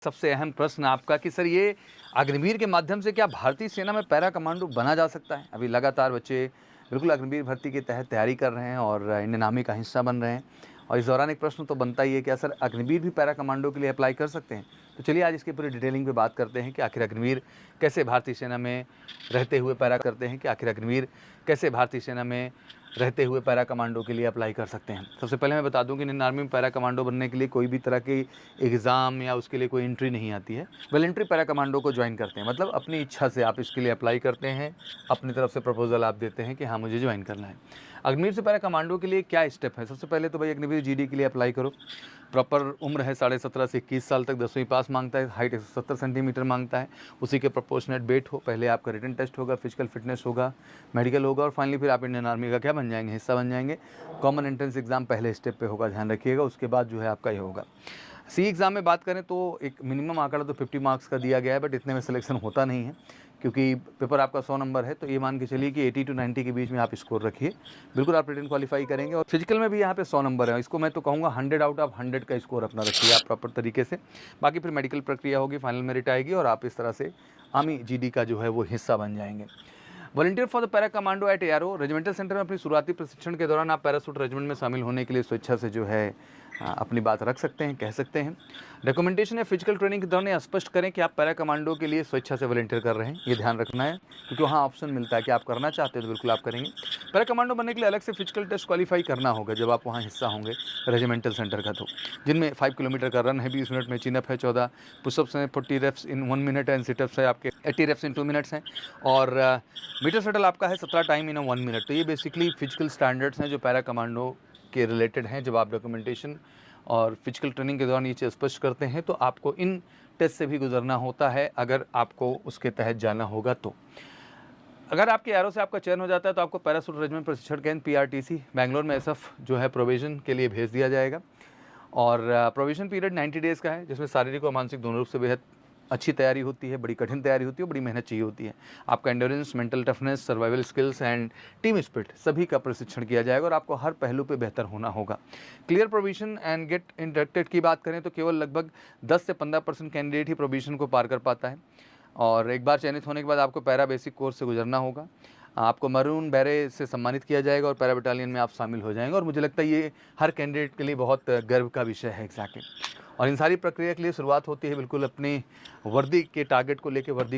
सबसे अहम प्रश्न आपका कि सर ये अग्निवीर के माध्यम से क्या भारतीय सेना में पैरा कमांडो बना जा सकता है? अभी लगातार बच्चे बिल्कुल अग्निवीर भर्ती के तहत तैयारी कर रहे हैं और इंडियन आर्मी का हिस्सा बन रहे हैं। और इस दौरान एक प्रश्न तो बनता ही है, क्या सर अग्निवीर भी पैरा कमांडो के लिए अप्लाई कर सकते हैं? तो चलिए आज इसकी पूरी डिटेलिंग पे बात करते हैं कि आखिर अग्निवीर कैसे भारतीय सेना में रहते हुए पैरा करते हैं, कि आखिर अग्निवीर कैसे भारतीय सेना में रहते हुए पैरा कमांडो के लिए अप्लाई कर सकते हैं। सबसे पहले मैं बता दूं कि इंडियन आर्मी में पैरा कमांडो बनने के लिए कोई भी तरह की एग्ज़ाम या उसके लिए कोई एंट्री नहीं आती है। वॉलंटरी पैरा कमांडो को ज्वाइन करते हैं, मतलब अपनी इच्छा से आप इसके लिए अप्लाई करते हैं, अपनी तरफ से प्रपोजल आप देते हैं कि हाँ मुझे ज्वाइन करना है। अग्निवीर से पैरा कमांडो के लिए क्या स्टेप है? सबसे पहले तो भाई अग्निवीर जीडी के लिए अप्लाई करो। प्रॉपर उम्र है 17.5 से 21 साल तक, 10वीं पास मांगता है, हाइट 170 सेंटीमीटर मांगता है, उसी के प्रोपोर्शनेट वेट हो। पहले आपका रिटन टेस्ट होगा, फिजिकल फिटनेस होगा, मेडिकल होगा और फाइनली फिर आप इंडियन आर्मी का क्या बन जाएंगे, हिस्सा बन जाएंगे। कॉमन एंट्रेंस एग्जाम पहले स्टेप पे होगा, ध्यान रखिएगा। उसके बाद जो है आपका ये होगा। सी एग्ज़ाम में बात करें तो एक मिनिमम आंकड़ा तो 50 मार्क्स का दिया गया है, बट इतने में सिलेक्शन होता नहीं है क्योंकि पेपर आपका 100 नंबर है। तो ये मान के चलिए कि 80 to 90 के बीच में आप स्कोर रखिए, बिल्कुल आप रिटन क्वालिफाई करेंगे। और फिजिकल में भी यहाँ पे 100 नंबर है, इसको मैं तो कहूँगा 100 आउट ऑफ 100 का स्कोर अपना रखिए आप प्रॉपर तरीके से। बाकी फिर मेडिकल प्रक्रिया होगी, फाइनल मेरिट आएगी और आप इस तरह से आर्मी जीडी का जो है वो हिस्सा बन जाएंगे। Volunteer for the para commando at ARO regimental centre में अपनी शुरुआती प्रशिक्षण के दौरान आप पैरासूट रेजिमेंट में शामिल होने के लिए स्वेच्छा से जो है अपनी बात रख सकते हैं, कह सकते हैं। डॉक्यूमेंटेशन या फिजिकल ट्रेनिंग के दौरान स्पष्ट करें कि आप पैरा कमांडो के लिए स्वेच्छा से वॉलंटियर कर रहे हैं, ये ध्यान रखना है क्योंकि वहाँ ऑप्शन मिलता है कि आप करना चाहते हैं तो बिल्कुल आप करेंगे। पैरा कमांडो बनने के लिए अलग से फिजिकल टेस्ट क्वालिफाई करना होगा जब आप वहाँ हिस्सा होंगे रेजिमेंटल सेंटर का, तो जिनमें 5 किलोमीटर का रन है, 20 मिनट में चिनअप है, 14 पुशअप्स हैं, 40 reps in 1 minute and situps है आपके 80 रेप्स इन 2 मिनट्स हैं और मीटर शटल आपका है 17 टाइम इन 1 मिनट। तो ये बेसिकली फिजिकल स्टैंडर्ड्स हैं जो पैरा कमांडो के रिलेटेड हैं। जब आप डॉक्यूमेंटेशन और फिजिकल ट्रेनिंग के दौरान ये चीज़ स्पष्ट करते हैं तो आपको इन टेस्ट से भी गुजरना होता है अगर आपको उसके तहत जाना होगा। तो अगर आपके एरो से आपका चयन हो जाता है तो आपको पैरासूट रेजिमेंट प्रशिक्षण केंद्र पीआरटीसी बेंगलोर में एसएफ जो है प्रोविजन के लिए भेज दिया जाएगा। और प्रोविजन पीरियड 90 डेज़ का है, जिसमें शारीरिक और मानसिक दोनों रूप से बेहद अच्छी तैयारी होती है, बड़ी कठिन तैयारी होती है, बड़ी मेहनत चाहिए होती है। आपका endurance, mental toughness, survival skills and team spirit सभी का प्रशिक्षण किया जाएगा और आपको हर पहलू पे बेहतर होना होगा। Clear provision and get inducted की बात करें तो केवल लगभग 10 से 15% कैंडिडेट ही प्रोविजन को पार कर पाता है और एक बार चयनित होने के बाद आपको पैरा बेसिक कोर्स से गुजरना होगा। आपको मरून बैरे से सम्मानित किया जाएगा और पैरा बटालियन में आप शामिल हो जाएंगे और मुझे लगता है ये हर कैंडिडेट के लिए बहुत गर्व का विषय है एग्जैक्टली। और इन सारी प्रक्रिया के लिए शुरुआत होती है बिल्कुल अपनी वर्दी के टारगेट को लेकर, वर्दी